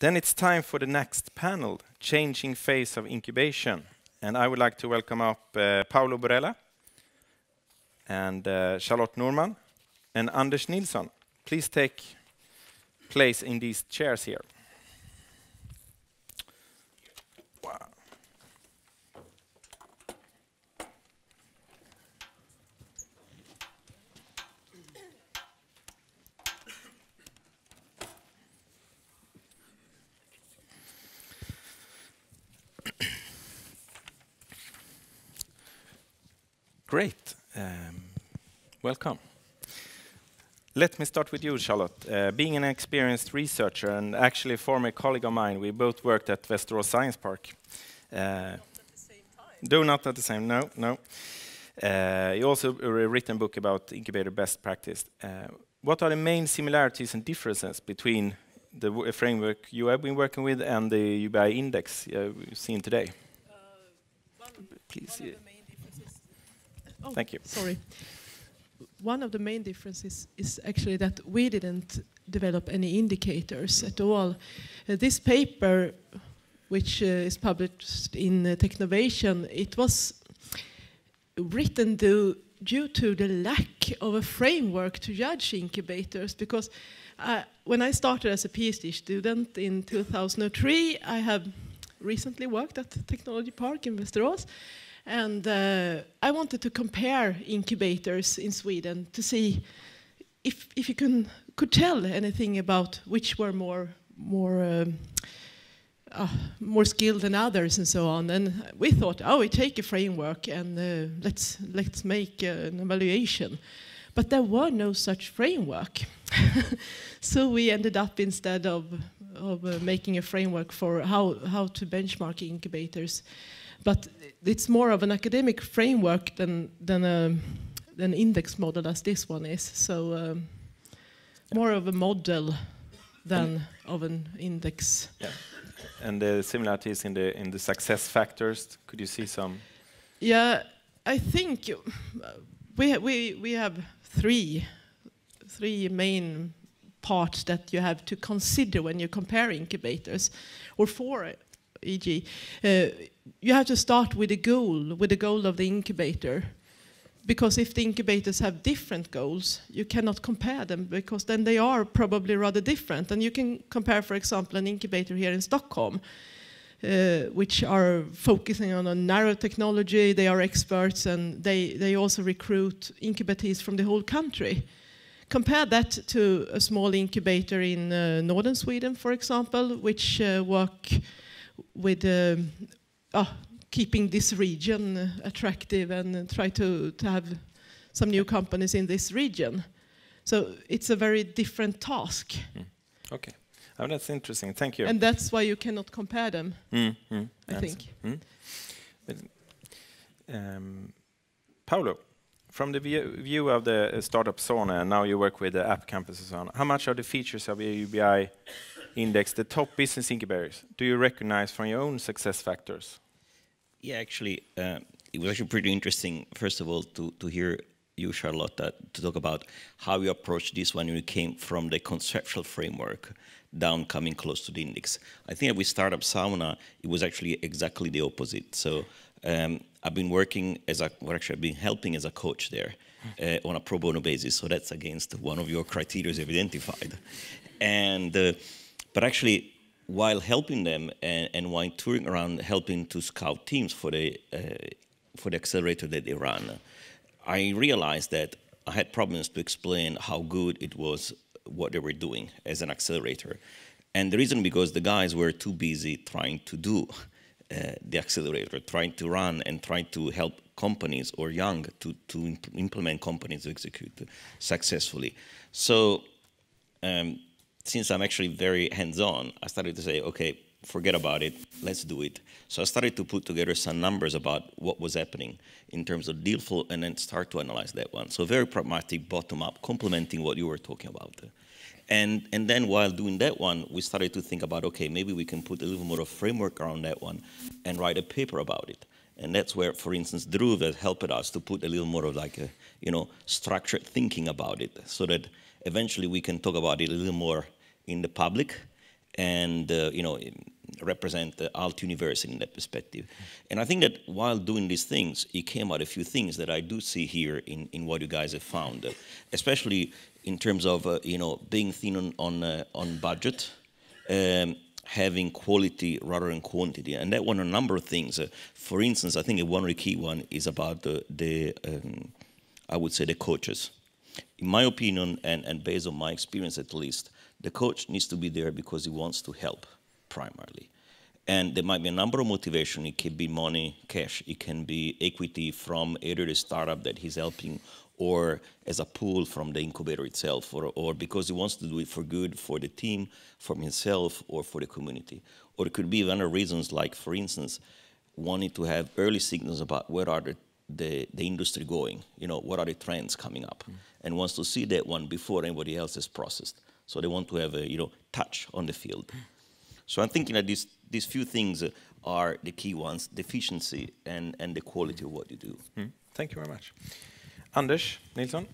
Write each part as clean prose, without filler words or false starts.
Then it's time for the next panel, Changing Phase of Incubation. And I would like to welcome up Paolo Borella and Charlotte Norrman and Anders Nilsson. Please take place in these chairs here. Wow. Great. Welcome. Let me start with you, Charlotte. Being an experienced researcher and actually a former colleague of mine, we both worked at Västerås Science Park. Not at the same time. Do not at the same, no. You also written a book about incubator best practice. What are the main similarities and differences between the framework you have been working with and the UBI Index we've seen today? Please. Thank you. Sorry. One of the main differences is actually that we didn't develop any indicators at all. This paper, which is published in Technovation, it was written due to the lack of a framework to judge incubators, because when I started as a PhD student in 2003, I have recently worked at Technology Park in Västerås. And I wanted to compare incubators in Sweden to see if you could tell anything about which were more skilled than others and so on. And we thought, oh, we take a framework and let's make an evaluation. But there were no such framework. So we ended up, instead of making a framework for how to benchmark incubators. But it's more of an academic framework than an index model as this one is. So more of a model than of an index. Yeah. And the similarities in the success factors, could you see some? Yeah, I think we have three main parts that you have to consider when you compare incubators, or four. E.g., you have to start with the goal of the incubator, because if the incubators have different goals, you cannot compare them, because then they are probably rather different. And you can compare, for example, an incubator here in Stockholm, which are focusing on a narrow technology. They are experts, and they also recruit incubatees from the whole country. Compare that to a small incubator in northern Sweden, for example, which work with keeping this region attractive and try to have some new companies in this region. So it's a very different task. Okay. Oh, that's interesting. Thank you. And that's why you cannot compare them, I think. Paolo, from the view of the Startup Sauna, and now you work with the AppCampus and so on, how much are the features of the UBI Index, the top business incubators, do you recognize from your own success factors? Yeah, actually, it was actually pretty interesting, first of all, to hear you, Charlotte, to talk about how you approached this when you came from the conceptual framework down, coming close to the index. I think that with Startup Sauna, it was actually exactly the opposite. So I've been working I've been helping as a coach there on a pro bono basis. So that's against one of your criteria you've identified. And but actually, while helping them and while touring around, helping to scout teams for the accelerator that they run, I realized that I had problems to explain how good it was, what they were doing as an accelerator. And the reason because the guys were too busy trying to do the accelerator, trying to run and trying to help companies or young to implement companies to execute successfully. So since I'm actually very hands-on, I started to say, okay, forget about it, let's do it. So I started to put together some numbers about what was happening in terms of deal flow and then start to analyze that one. So very pragmatic, bottom-up, complementing what you were talking about. And then while doing that one, we started to think about, okay, maybe we can put a little more of framework around that one and write a paper about it. And that's where, for instance, Drew that helped us to put a little more of like a, structured thinking about it, so that eventually we can talk about it a little more in the public and represent the Alt University in that perspective. And I think that while doing these things, it came out a few things that I do see here in what you guys have found, especially in terms of being thin on budget, having quality rather than quantity, and that one a number of things. For instance, I think one of the key one is about I would say the coaches. In my opinion, and based on my experience at least, the coach needs to be there because he wants to help primarily. And there might be a number of motivation. It can be money, cash. It can be equity from either the startup that he's helping or as a pool from the incubator itself, or because he wants to do it for good for the team, for himself, or for the community. Or it could be other reasons, like, for instance, wanting to have early signals about where are the industry going, what are the trends coming up, and wants to see that one before anybody else has processed. So they want to have a touch on the field. So I'm thinking that these few things are the key ones: the efficiency and the quality of what you do. Thank you very much. Anders Nilsson,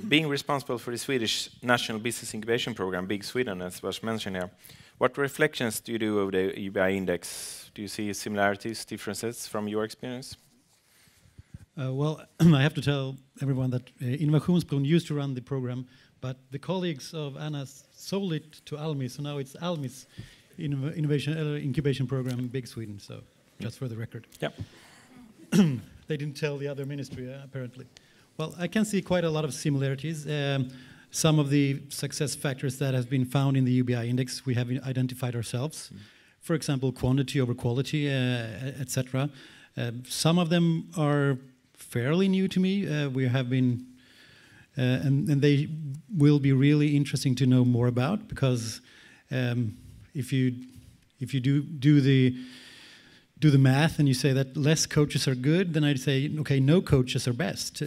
being responsible for the Swedish National Business Incubation Program, Big Sweden, as was mentioned here, what reflections do you do of the UBI Index? Do you see similarities, differences from your experience? Well, I have to tell everyone that Innovationsbron used to run the program, but the colleagues of Anna sold it to ALMI, so now it's ALMI's incubation program, Big Sweden. So, just for the record. Yeah. They didn't tell the other ministry, apparently. Well, I can see quite a lot of similarities. Some of the success factors that have been found in the UBI Index, we have identified ourselves. For example, quantity over quality, etc. Some of them are fairly new to me. We have been, and they will be really interesting to know more about, because if you do the math and you say that less coaches are good, then I'd say, okay, no coaches are best.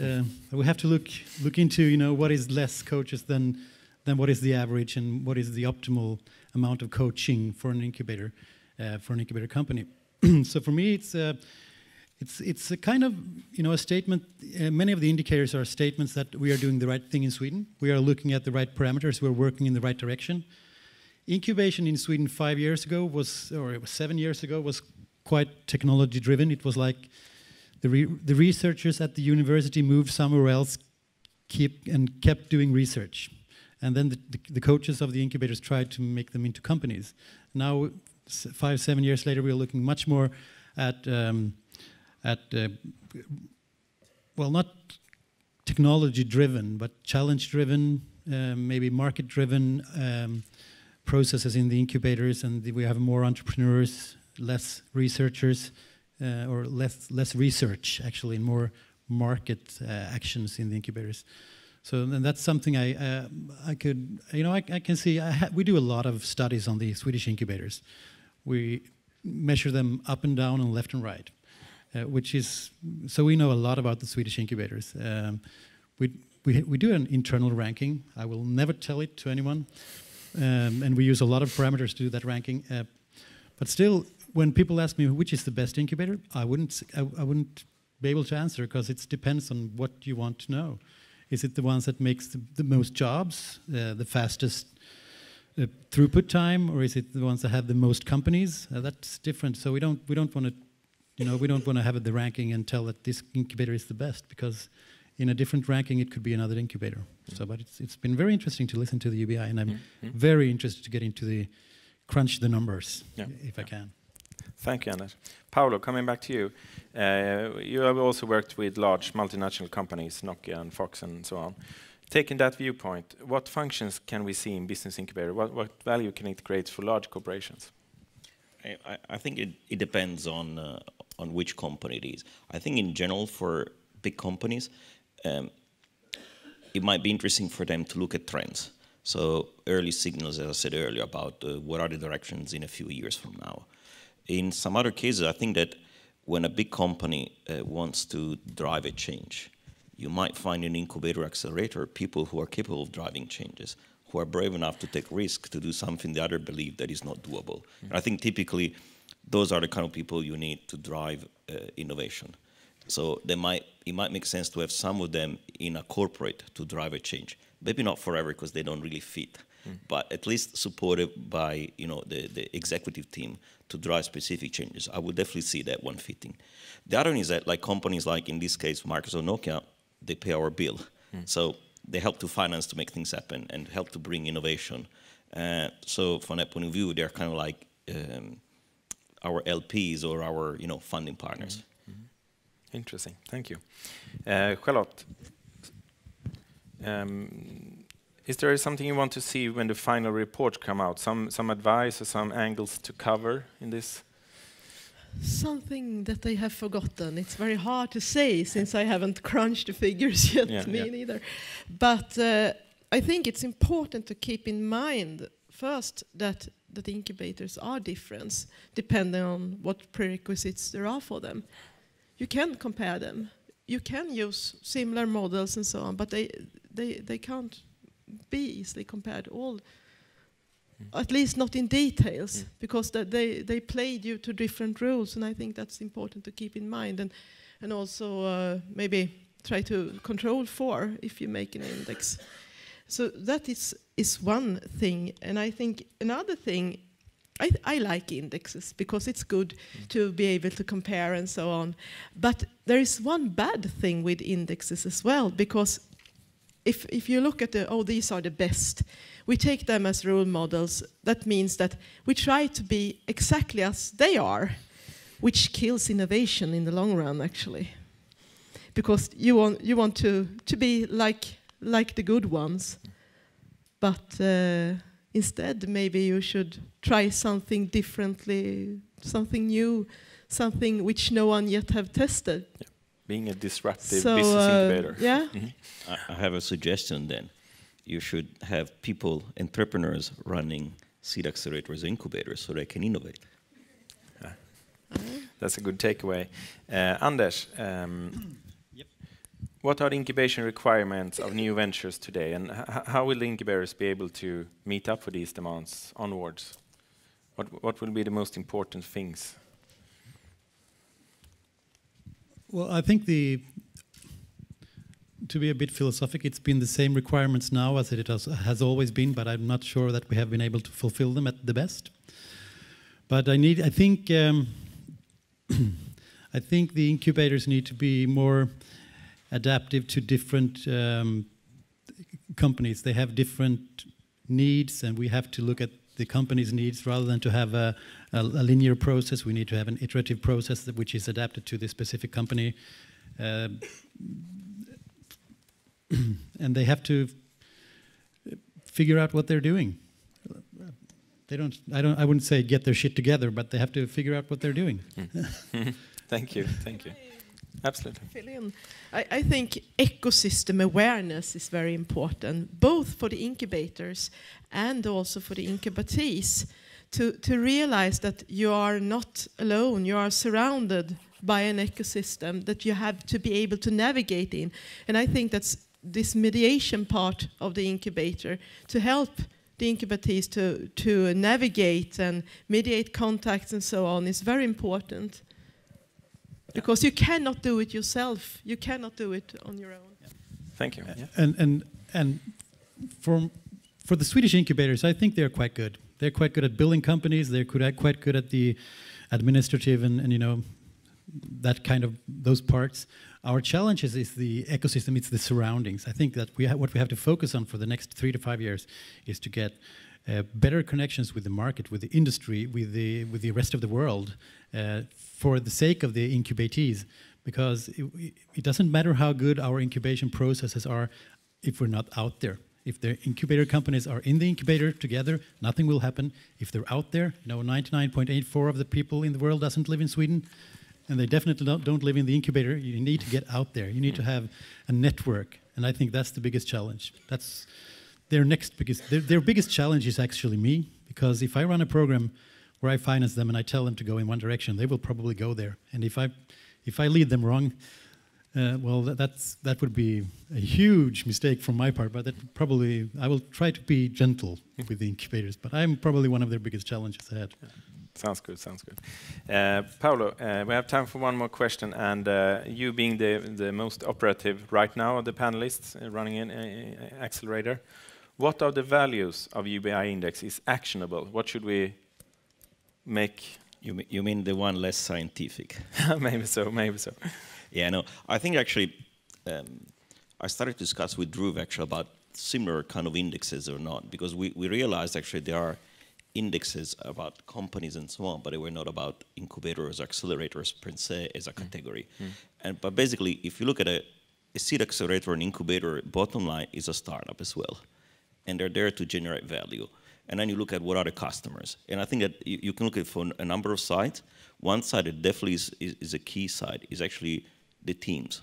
We have to look into what is less coaches than what is the average, and what is the optimal amount of coaching for an incubator company. So for me, it's a kind of a statement. Many of the indicators are statements that we are doing the right thing in Sweden. We are looking at the right parameters. We're working in the right direction. Incubation in Sweden 5 years ago it was 7 years ago, was quite technology driven. It was like the researchers at the university moved somewhere else, kept doing research, and then the coaches of the incubators tried to make them into companies. Now, 5-7 years later, we are looking much more at well, not technology driven, but challenge driven, maybe market driven processes in the incubators, and we have more entrepreneurs, less researchers, or less research actually, and more market actions in the incubators. So and that's something I can see. We do a lot of studies on the Swedish incubators. We measure them up and down and left and right, which is so we know a lot about the Swedish incubators. We do an internal ranking. I will never tell it to anyone, and we use a lot of parameters to do that ranking. But still, when people ask me which is the best incubator, I wouldn't be able to answer, because it depends on what you want to know. Is it the ones that makes the most jobs, the fastest throughput time, or is it the ones that have the most companies? That's different. So we don't want to have the ranking and tell that this incubator is the best, because in a different ranking it could be another incubator. So, but it's been very interesting to listen to the UBI, and I'm very interested to get into the crunch the numbers if I can. Thank you, Anders. Paolo, coming back to you. You have also worked with large multinational companies, Nokia and Fox and so on. Taking that viewpoint, what functions can we see in business incubator? What value can it create for large corporations? I think it depends on which company it is. I think in general for big companies, it might be interesting for them to look at trends. So early signals, as I said earlier, about what are the directions in a few years from now. In some other cases, I think that when a big company wants to drive a change, you might find in incubator accelerator people who are capable of driving changes, who are brave enough to take risk to do something the other believe that is not doable. And I think typically those are the kind of people you need to drive innovation. So it might make sense to have some of them in a corporate to drive a change. Maybe not forever, because they don't really fit but at least supported by the executive team to drive specific changes. I would definitely see that one fitting. The other one is that like companies like in this case Microsoft, Nokia, they pay our bill, so they help to finance to make things happen and help to bring innovation. So from that point of view, they're kind of like our LPs or our funding partners. Interesting, thank you. Charlotte, is there something you want to see when the final reports come out? Some advice or some angles to cover in this? Something that I have forgotten. It's very hard to say since I haven't crunched the figures yet, neither. But I think it's important to keep in mind first that the incubators are different depending on what prerequisites there are for them. You can compare them. You can use similar models and so on, but they can't be easily compared all. At least not in details, because they play due to different rules, and I think that's important to keep in mind, and also maybe try to control for if you make an index. So that is one thing, and I think another thing, I like indexes because it's good to be able to compare and so on, but there is one bad thing with indexes as well, because if you look at these are the best, we take them as role models. That means that we try to be exactly as they are, which kills innovation in the long run, actually. Because you want to be like the good ones, but instead maybe you should try something differently, something new, something which no one yet have tested. Yeah. Being a disruptive business incubator. Yeah. I have a suggestion then. You should have people, entrepreneurs, running seed accelerators or incubators so they can innovate. That's a good takeaway. Anders, what are the incubation requirements of new ventures today, and how will the incubators be able to meet up for these demands onwards? What will be the most important things? Well, I think to be a bit philosophic, it's been the same requirements now as it has always been, but I'm not sure that we have been able to fulfill them at the best. But I think I think the incubators need to be more adaptive to different companies. They have different needs, and we have to look at the company's needs rather than to have a linear process. We need to have an iterative process which is adapted to the specific company. And they have to figure out what they're doing. I wouldn't say get their shit together, but they have to figure out what they're doing. Thank you. Absolutely. Fill in. I think ecosystem awareness is very important, both for the incubators and also for the incubatees, to realize that you are not alone, you are surrounded by an ecosystem that you have to be able to navigate in. And I think that's this mediation part of the incubator, to help the incubatees to navigate and mediate contacts and so on, is very important. Because you cannot do it yourself. You cannot do it on your own. Thank you. And for the Swedish incubators, I think they're quite good. They're quite good at building companies. They're quite good at the administrative and that kind of those parts. Our challenge is the ecosystem. It's the surroundings. I think that what we have to focus on for the next 3 to 5 years is to get better connections with the market, with the industry, with the rest of the world, for the sake of the incubatees, because it doesn't matter how good our incubation processes are if we're not out there. If the incubator companies are in the incubator together, nothing will happen. If they're out there, 99.84% of the people in the world doesn't live in Sweden, and they definitely don't live in the incubator. You need to get out there. You need to have a network, and I think that's the biggest challenge. That's their biggest challenge is actually me, because if I run a program where I finance them and I tell them to go in one direction, they will probably go there. And if I lead them wrong, well, that would be a huge mistake from my part. But I will try to be gentle with the incubators. But I'm probably one of their biggest challenges ahead. Yeah. Sounds good. Paolo, we have time for one more question. And you being the most operative right now of the panelists running in Accelerator, What are the values of UBI Index is actionable? What should we make? You mean the one less scientific? Maybe so, maybe so. Yeah, no, I think actually I started to discuss with Dhruv actually about similar kind of indexes or not, because we realized actually there are indexes about companies and so on, but they were not about incubators, accelerators per se as a category. But basically, if you look at a seed accelerator and incubator, bottom line is a startup as well. And they're there to generate value. And then you look at what are the customers. And I think that you can look at it from a number of sides. One side that definitely is a key side is actually the teams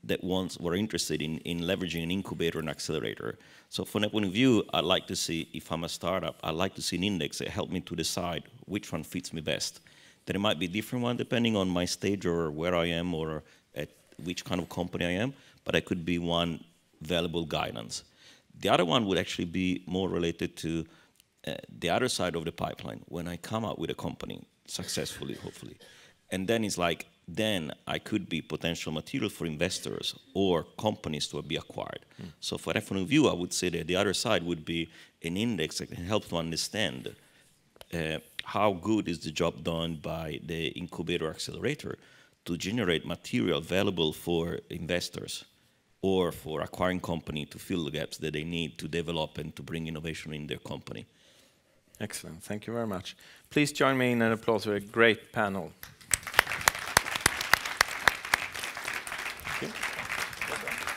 that were interested in leveraging an incubator and accelerator. So from that point of view, I'd like to see, if I'm a startup, I'd like to see an index that help me to decide which one fits me best. That it might be a different one depending on my stage or where I am or at which kind of company I am, but it could be one valuable guidance. The other one would actually be more related to the other side of the pipeline, when I come out with a company, successfully, hopefully. And then it's like, then I could be potential material for investors or companies to be acquired. So for that point of view, I would say that the other side would be an index that can help to understand how good is the job done by the incubator accelerator to generate material valuable for investors or for acquiring company to fill the gaps that they need to develop and to bring innovation in their company. Excellent, thank you very much. Please join me in an applause for a great panel. Thank you.